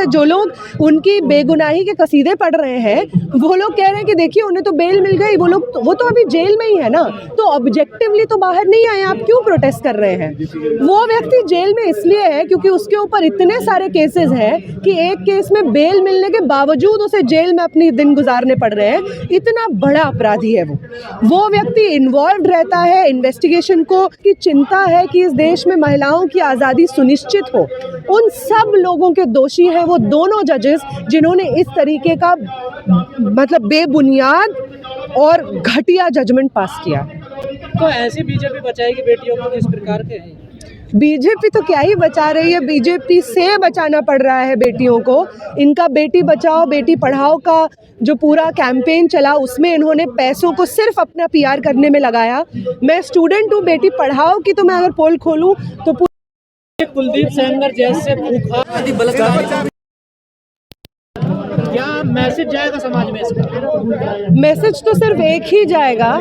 जो लोग उनकी बेगुनाही के कसीदे पढ़ रहे हैं वो लोग कह रहे हैं कि देखिए उन्हें तो बेल मिल गई, वो तो अभी जेल में ही है ना, तो ऑब्जेक्टिवली तो बाहर नहीं आए, आप क्यों प्रोटेस्ट कर रहे हैं। वो व्यक्ति जेल में इसलिए है क्योंकि उसके ऊपर इतने सारे केसेस हैं कि एक केस में बेल मिलने के बावजूद उसे जेल में अपनी दिन गुजारने पड़ रहे हैं। इतना बड़ा अपराधी है वो व्यक्ति इन्वॉल्व रहता है इन्वेस्टिगेशन को, की चिंता है कि इस देश में महिलाओं की आज़ादी सुनिश्चित हो। उन सब लोगों के दोषी हैं वो दोनों जजेस जिन्होंने इस तरीके का मतलब बेबुनियाद और घटिया जजमेंट पास किया। तो ऐसी बीजेपी बचाएगी बेटियों को किस प्रकार के? बीजेपी तो क्या ही बचा रही है, बीजेपी से बचाना पड़ रहा है बेटियों को। इनका बेटी बचाओ बेटी पढ़ाओ का जो पूरा कैंपेन चला उसमें इन्होंने पैसों को सिर्फ अपना पीआर करने में लगाया। मैं स्टूडेंट हूँ, बेटी पढ़ाओ की तो मैं अगर पोल खोलूँ तो कुलदीप सेंगर जैसे क्या मैसेज जाएगा समाज में इसका? मैसेज तो सिर्फ एक ही जाएगा,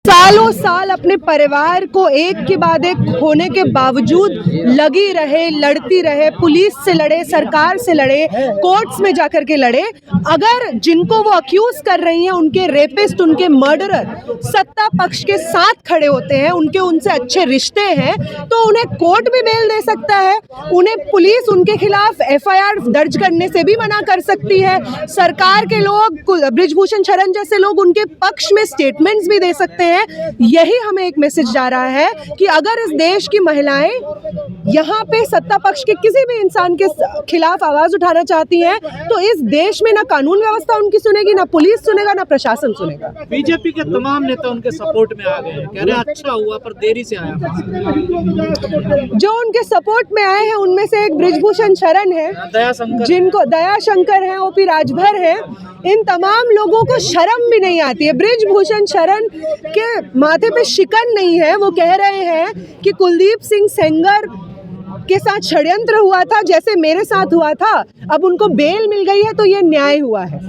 सालों साल अपने परिवार को एक के बाद एक खोने के बावजूद लगी रहे, लड़ती रहे, पुलिस से लड़े, सरकार से लड़े, कोर्ट्स में जाकर के लड़े। अगर जिनको वो अक्यूज कर रही हैं उनके रेपिस्ट, उनके मर्डरर सत्ता पक्ष के साथ खड़े होते हैं, उनके उनसे अच्छे रिश्ते हैं, तो उन्हें कोर्ट भी बेल दे सकता है, उन्हें पुलिस उनके खिलाफ एफआईआर दर्ज करने से भी मना कर सकती है। सरकार के लोग, बृजभूषण शरण जैसे लोग उनके पक्ष में स्टेटमेंट्स भी दे सकते हैं। यही हमें एक मैसेज जा रहा है कि अगर इस देश की महिलाएं यहाँ पे सत्ता पक्ष के किसी भी इंसान के खिलाफ आवाज उठाना चाहती हैं तो इस देश में ना कानून व्यवस्था उनकी सुनेगी, ना पुलिस सुनेगा, ना प्रशासन सुनेगा। बीजेपी के तमाम नेता उनके सपोर्ट में आ गए हैं, कह रहे हैं अच्छा हुआ पर देरी से आया। जो उनके सपोर्ट में आए हैं उनमें से एक बृजभूषण शरण है, जिनको दया शंकर है, ओपी राजभर है, इन तमाम लोगों को शर्म भी नहीं आती है। बृजभूषण शरण के माथे पे शिकन नहीं है, वो कह रहे हैं कि कुलदीप सिंह सेंगर के साथ षड्यंत्र हुआ था जैसे मेरे साथ हुआ था, अब उनको बेल मिल गई है तो ये न्याय हुआ है।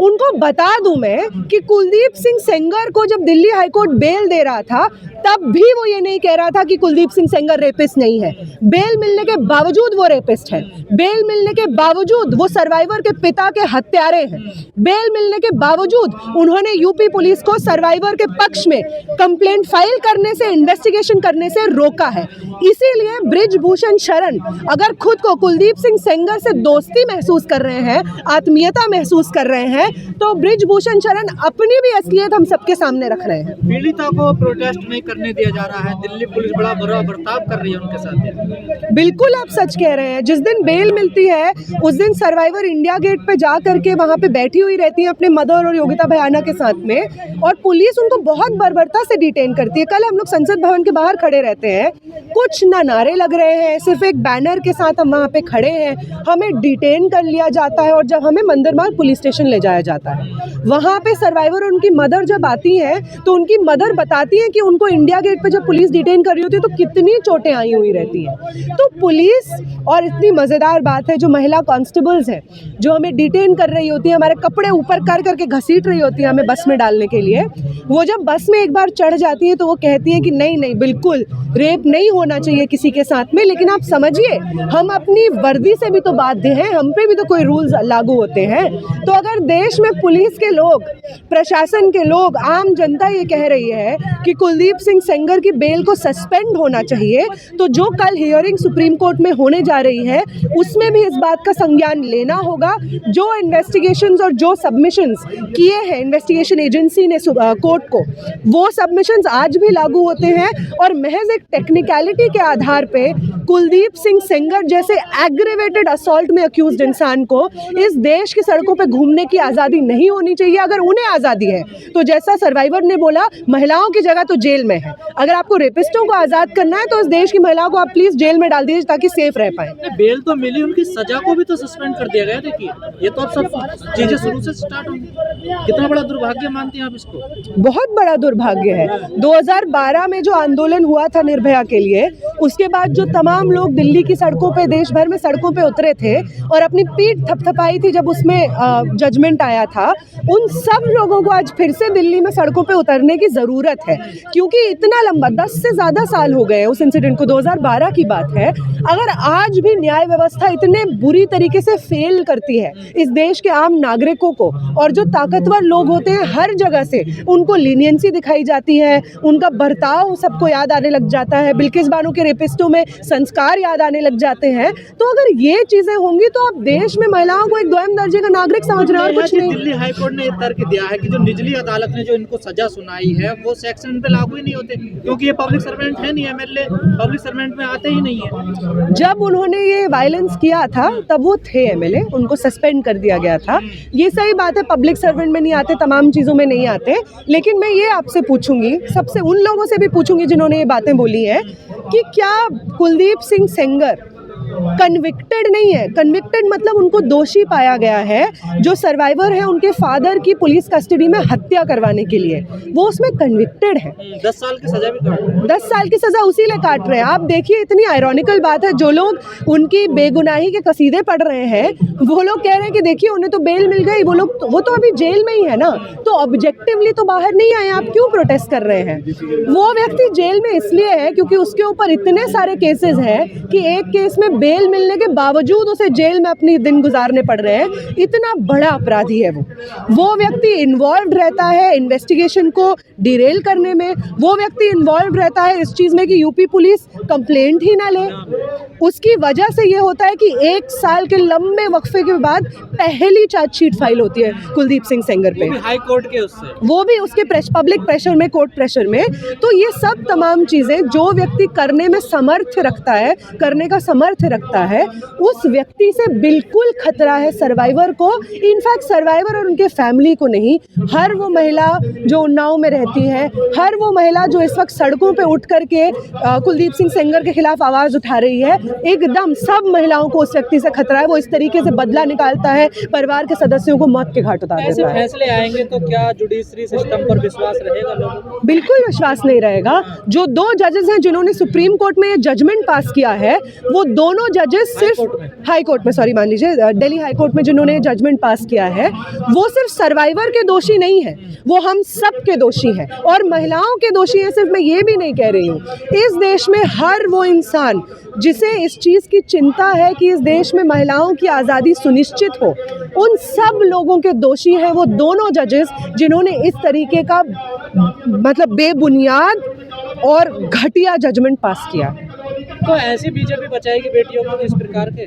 उनको बता दूं मैं कि कुलदीप सिंह सेंगर को जब दिल्ली हाईकोर्ट बेल दे रहा था तब भी वो ये नहीं कह रहा था कि कुलदीप सिंह सेंगर रेपिस्ट नहीं है। बेल मिलने के बावजूद वो रेपिस्ट है, बेल मिलने के बावजूद वो सर्वाइवर के पिता के हत्यारे हैं, बेल मिलने के बावजूद उन्होंने यूपी पुलिस को सर्वाइवर के पक्ष में कंप्लेंट फाइल करने से, इन्वेस्टिगेशन करने से रोका है। इसीलिए बृजभूषण शरण अगर खुद को कुलदीप सिंह सेंगर से दोस्ती महसूस कर रहे हैं, आत्मीयता महसूस कर रहे हैं, तो बृजभूषण शरण अपनी भी असलियत हम सबके सामने रख रहे हैं। पीड़िता को प्रोटेस्ट नहीं करने दिया जा रहा है, दिल्ली पुलिस बड़ा बुरा बर्ताव कर रही है उनके साथ। बिल्कुल आप सच कह रहे हैं। जिस दिन बेल मिलती है उस दिन सर्वाइवर इंडिया गेट पे जा करके वहाँ पे बैठी हुई रहती है अपने मदर और योगिता भयाना के साथ में, और पुलिस उनको बहुत बर्बरता से डिटेन करती है। कल हम लोग संसद भवन के बाहर खड़े रहते हैं, कुछ ना नारे लग रहे हैं, सिर्फ एक बैनर के साथ हम वहाँ पे खड़े हैं, हमें डिटेन कर लिया जाता है और जब हमें मंदिरमार्ग पुलिस स्टेशन ले जाया जाता है, वहाँ पे सर्वाइवर और उनकी मदर जब आती हैं तो उनकी मदर बताती है कि उनको इंडिया गेट पे जब पुलिस डिटेन कर रही होती है तो कितनी चोटें आई हुई रहती हैं। तो पुलिस, और इतनी मज़ेदार बात है, जो महिला कांस्टेबल्स हैं जो हमें डिटेन कर रही होती है, हमारे कपड़े ऊपर कर करके घसीट रही होती है हमें बस में डालने के लिए, वो जब बस में एक बार चढ़ जाती है तो वो कहती है कि नहीं नहीं, बिल्कुल रेप नहीं होना चाहिए किसी के साथ में, लेकिन आप समझिए हम अपनी वर्दी से भी तो बाध्य हैं, हम पे भी तो कोई रूल्स लागू होते हैं। तो अगर देश में पुलिस के लोग, प्रशासन के लोग, आम जनता ये कह रही है कि कुलदीप सिंह सेंगर की बेल को सस्पेंड होना चाहिए, तो जो कल हियरिंग सुप्रीम कोर्ट में होने जा रही है उसमें भी इस बात का संज्ञान लेना होगा। जो इन्वेस्टिगेशंस और जो सबमिशंस किए हैं इन्वेस्टिगेशन एजेंसी ने कोर्ट को, वो सबमिशंस आज भी लागू होते हैं और महज एक टेक्निकलिटी के आधार पे कुलदीप सिंह सेंगर जैसे एग्रेवेटेड असॉल्ट में अक्यूज्ड इंसान को इस देश की सड़कों पे घूमने की आज़ादी नहीं होनी चाहिए। अगर उन्हें आज़ादी है तो जैसा सर्वाइवर ने बोला, महिलाओं की जगह तो जेल में है। अगर आपको रेपिस्टों को आज़ाद करना है तो इस देश की महिलाओं को आप प्लीज़ जेल में डाल दीजिए ताकि सेफ रह पाए। बेल तो मिली, उनकी सजा को भी तो सस्पेंड कर दिया गया। देखिए ये तो अब सब चीजें शुरू से स्टार्ट होंगी। कितना बड़ा दुर्भाग्य मानती हैं आप इसको? बहुत बड़ा दुर्भाग्य है। 2012 में जो आंदोलन हुआ था निर्भया के लिए, उसके बाद जो तमाम लोग दिल्ली की सड़कों पे, देश भर में सड़कों पे उतरे थे और अपनी पीठ थपथपाई थी जब उसमें जजमेंट आया था, उन सब लोगों को आज फिर से दिल्ली में सड़कों पे उतरने की ज़रूरत है, क्योंकि इतना लंबा 10 से ज़्यादा साल हो गए उस इंसिडेंट को, 2012 की बात है। अगर आज भी न्याय व्यवस्था इतने बुरी तरीके से फेल करती है इस देश के आम नागरिकों को, और जो ताकतवर लोग होते हैं हर जगह से उनको लीनियंसी दिखाई जाती है, उनका बर्ताव सबको याद आने लग जाता है, बिल्किस बानो के रेपिस्टों में संस्कार याद आने लग जाते हैं, तो अगर ये चीज़ें होंगी तो आप देश में महिलाओं को एक द्वैम दर्जे का नागरिक समझ रहे हैं और कुछ नहीं। दिल्ली हाईकोर्ट ने तर्क दिया है कि जो निचली अदालत ने जो इनको सजा सुनाई है वो सेक्शन पे लागू ही नहीं होते, क्योंकि ये पब्लिक सर्वेंट है नहीं, एमएलए पब्लिक सर्वेंट में आते ही नहीं है। जब उन्होंने ये वायलेंस किया था तब वो थे एमएलए, उनको सस्पेंड कर दिया गया था। ये सही बात है, पब्लिक सर्वेंट में नहीं आते, तमाम चीज़ों में नहीं आते, लेकिन मैं ये आपसे पूछूंगी, सबसे उन लोगों से भी पूछूंगी जिन्होंने ये बातें बोली हैं, कि क्या कुलदीप सिंह सेंगर कन्विक्टेड नहीं है? कन्विक्टेड मतलब उनको दोषी पाया गया है। जो सर्वाइवर है उनके फादर की पुलिस कस्टडी में हत्या करवाने के लिए, वो उसमें कन्विक्टेड है। 10 साल की सजा भी काट रहे हैं। 10 साल की सजा उसी लिए काट रहे हैं। आप देखिए, इतनी आयरॉनिकल बात है, जो लोग उनकी बेगुनाही के कसीदे पढ़ रहे हैं वो लोग कह रहे हैं कि देखिए उन्हें तो बेल मिल गई, वो तो अभी जेल में ही है ना, तो ऑब्जेक्टिवली तो बाहर नहीं आए, आप क्यों प्रोटेस्ट कर रहे हैं? वो व्यक्ति जेल में इसलिए है क्योंकि उसके ऊपर इतने सारे केसेस हैं कि एक केस में बेल मिलने के बावजूद उसे जेल में अपनी दिन गुजारने पड़ रहे हैं। इतना बड़ा अपराधी है वो व्यक्ति इन्वॉल्व रहता है इन्वेस्टिगेशन को डिरेल करने में, वो व्यक्ति इन्वॉल्व रहता है इस चीज़ में कि यूपी पुलिस कंप्लेंट ही ना ले। उसकी वजह से ये होता है कि 1 साल के लंबे वक्फे के बाद पहली चार्जशीट फाइल होती है कुलदीप सिंह सेंगर पे, हाई कोर्ट के उससे, वो भी उसके पब्लिक प्रेशर में, कोर्ट प्रेशर में। तो ये सब तमाम चीज़ें जो व्यक्ति करने में समर्थ रखता है, करने का समर्थ रखता है, उस व्यक्ति से बिल्कुल खतरा है सर्वाइवर को। इनफैक्ट सर्वाइवर और उनके फैमिली को नहीं, हर वो महिला जो उन्नाव में रहती है, हर वो महिला जो इस वक्त सड़कों पे उठ करके कुलदीप सिंह सेंगर के खिलाफ आवाज़ उठा रही है, एकदम सब महिलाओं को उस व्यक्ति से खतरा है। वो इस तरीके से बदला निकालता है, परिवार के सदस्यों को मौत के घाट उतार देता है। फैसले आएंगे तो क्या जुडिशरी सिस्टम पर विश्वास रहेगा लोगों को? बिल्कुल विश्वास नहीं रहेगा। जो 2 जजेस हैं जिन्होंने सुप्रीम कोर्ट में ये जजमेंट पास किया है, वो दोनों जजेस सिर्फ हाई कोर्ट में, सॉरी मान लीजिए दिल्ली हाई कोर्ट में जिन्होंने जजमेंट पास किया है, वो सिर्फ सर्वाइवर के दोषी नहीं है, वो हम सब के दोषी हैं और महिलाओं के दोषी हैं। सिर्फ मैं ये भी नहीं कह रही हूँ, इस देश में हर वो इंसान जिसे इस चीज़ की चिंता है कि इस देश में महिलाओं की आज़ादी सुनिश्चित हो, उन सब लोगों के दोषी हैं वो दोनों जजेस जिन्होंने इस तरीके का मतलब बेबुनियाद और घटिया जजमेंट पास किया। तो ऐसी बीजेपी बचाएगी बेटियों को इस प्रकार के?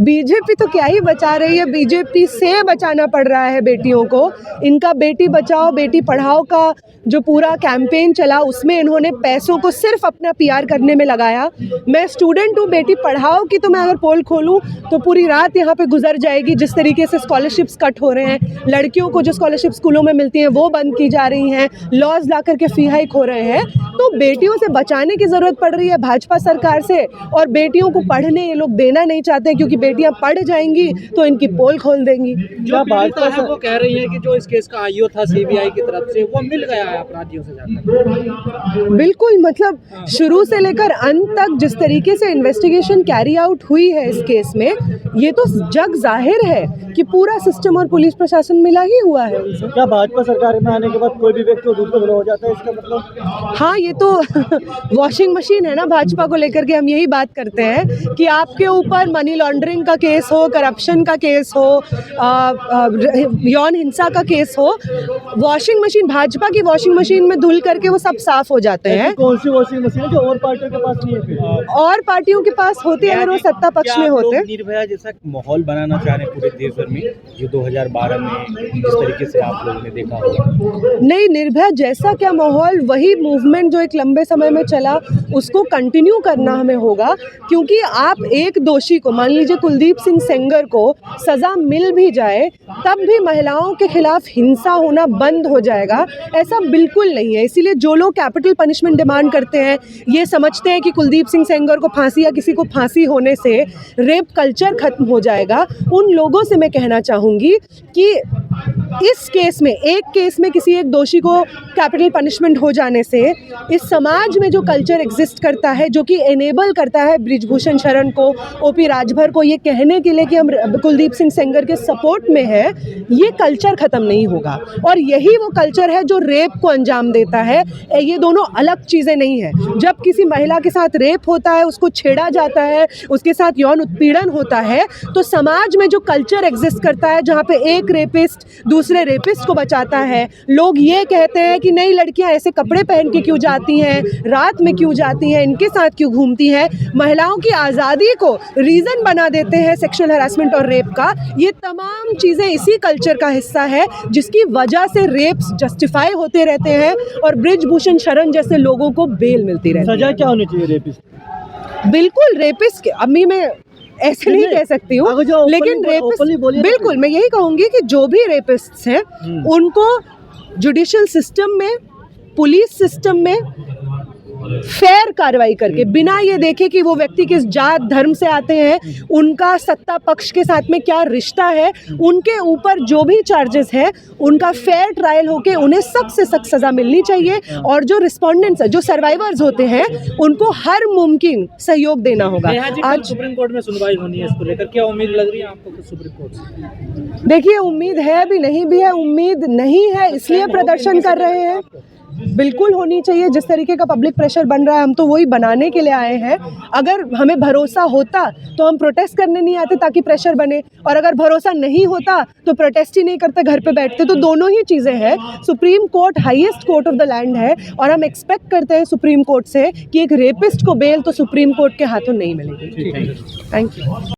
बीजेपी तो क्या ही बचा रही है, बीजेपी से बचाना पड़ रहा है बेटियों को। इनका बेटी बचाओ बेटी पढ़ाओ का जो पूरा कैंपेन चला, उसमें इन्होंने पैसों को सिर्फ अपना पीआर करने में लगाया। मैं स्टूडेंट हूँ, बेटी पढ़ाओ की तो मैं अगर पोल खोलूँ तो पूरी रात यहाँ पे गुजर जाएगी। जिस तरीके से स्कॉलरशिप्स कट हो रहे हैं, लड़कियों को जो स्कॉलरशिप स्कूलों में मिलती हैं वो बंद की जा रही हैं, लॉज ला करके फी हाइक हो रहे हैं, तो बेटियों से बचाने की ज़रूरत पड़ रही है भाजपा सरकार से। और बेटियों को पढ़ने ये लोग देना नहीं चाहते, क्योंकि बेटियां पढ़ जाएंगी तो इनकी पोल खोल देंगी। जो भाजपा है वो कह रही है कि जो इस केस का आईओ था सीबीआई की तरफ से, वो मिल गया है अपराधियों से जाकर। बिल्कुल, मतलब शुरू से लेकर अंत तक जिस तरीके से इन्वेस्टिगेशन कैरी आउट हुई है इस केस में, ये तो जग जाहिर है कि पूरा सिस्टम और पुलिस प्रशासन मिला ही हुआ है उनसे। क्या भाजपा सरकार में आने के बाद कोई भी व्यक्ति दूध को हो जाता है, इसका मतलब? हाँ, ये तो वॉशिंग मशीन है ना भाजपा को लेकर के। हम यही बात करते हैं कि आपके ऊपर मनी लॉन्ड्रिंग का केस हो, करप्शन का केस हो, यौन हिंसा का केस हो, वॉशिंग मशीन, भाजपा की वॉशिंग मशीन में धुल करके वो सब साफ हो जाते हैं। कौन सी वॉशिंग मशीन है जो और पार्टियों के पास नहीं है? फिर और पार्टियों के पास होती है अगर वो सत्ता पक्ष में होते। निर्भया जैसा माहौल बनाना चाह रहे हैं पूरे देश भर में, जो 2012 में जिस तरीके से आप लोगों ने देखा होगा। नहीं, निर्भया जैसा क्या माहौल, वही मूवमेंट जो एक लंबे समय में चला उसको कंटिन्यू करना हमें होगा। क्योंकि आप एक दोषी को, मान लीजिए कुलदीप सिंह सेंगर को सज़ा मिल भी जाए, तब भी महिलाओं के खिलाफ हिंसा होना बंद हो जाएगा, ऐसा बिल्कुल नहीं है। इसीलिए जो लोग कैपिटल पनिशमेंट डिमांड करते हैं, ये समझते हैं कि कुलदीप सिंह सेंगर को फांसी या किसी को फांसी होने से रेप कल्चर खत्म हो जाएगा, उन लोगों से मैं कहना चाहूँगी कि इस केस में, एक केस में किसी एक दोषी को कैपिटल पनिशमेंट हो जाने से इस समाज में जो कल्चर एग्जिस्ट करता है, जो कि एनेबल करता है बृजभूषण शरण को, ओपी राजभर को ये कहने के लिए कि हम कुलदीप सिंह सेंगर के सपोर्ट में है, ये कल्चर ख़त्म नहीं होगा। और यही वो कल्चर है जो रेप को अंजाम देता है। ये दोनों अलग चीज़ें नहीं है। जब किसी महिला के साथ रेप होता है, उसको छेड़ा जाता है, उसके साथ यौन उत्पीड़न होता है, तो समाज में जो कल्चर एग्जिस्ट करता है जहाँ पे एक रेपिस्ट दूसरे रेपिस्ट को बचाता है, लोग ये कहते हैं कि नहीं लड़कियां ऐसे कपड़े पहन के क्यों जाती हैं, रात में क्यों जाती हैं, इनके साथ क्यों घूमती हैं, महिलाओं की आज़ादी को रीज़न बना देते हैं सेक्सुअल हरासमेंट और रेप का। ये तमाम चीज़ें इसी कल्चर का हिस्सा है जिसकी वजह से रेप्स जस्टिफाई होते रहते हैं और बृजभूषण शरण जैसे लोगों को बेल मिलती रहती है। सजा क्या होनी चाहिए रेपिस्ट? बिल्कुल रेपिस्ट, अम्मी मैं ऐसे नहीं कह सकती हूँ, अगर जो लेकिन openly बोलिए तो बिल्कुल मैं यही कहूँगी कि जो भी रेपिस्ट्स हैं उनको जुडिशियल सिस्टम में, पुलिस सिस्टम में फेयर कार्रवाई करके, बिना ये देखे कि वो व्यक्ति किस जात धर्म से आते हैं, उनका सत्ता पक्ष के साथ में क्या रिश्ता है, उनके ऊपर जो भी चार्जेस है उनका फेयर ट्रायल होके उन्हें सख्त से सख्त सज़ा मिलनी चाहिए। और जो रिस्पोंडेंट्स, जो सर्वाइवर्स होते हैं, उनको हर मुमकिन सहयोग देना होगा। आज सुप्रीम कोर्ट में सुनवाई होनी है, इसको लेकर क्या उम्मीद लग रही है आपको सुप्रीम कोर्ट से? देखिए, उम्मीद है भी नहीं भी है, उम्मीद नहीं है इसलिए प्रदर्शन कर रहे हैं। बिल्कुल होनी चाहिए। जिस तरीके का पब्लिक प्रेशर बन रहा है, हम तो वही बनाने के लिए आए हैं। अगर हमें भरोसा होता तो हम प्रोटेस्ट करने नहीं आते ताकि प्रेशर बने, और अगर भरोसा नहीं होता तो प्रोटेस्ट ही नहीं करते, घर पे बैठते। तो दोनों ही चीज़ें हैं। Supreme court highest court of the land है और हम एक्सपेक्ट करते हैं सुप्रीम कोर्ट से कि एक रेपिस्ट को बेल तो सुप्रीम कोर्ट के हाथों नहीं मिलेगी। Thank you.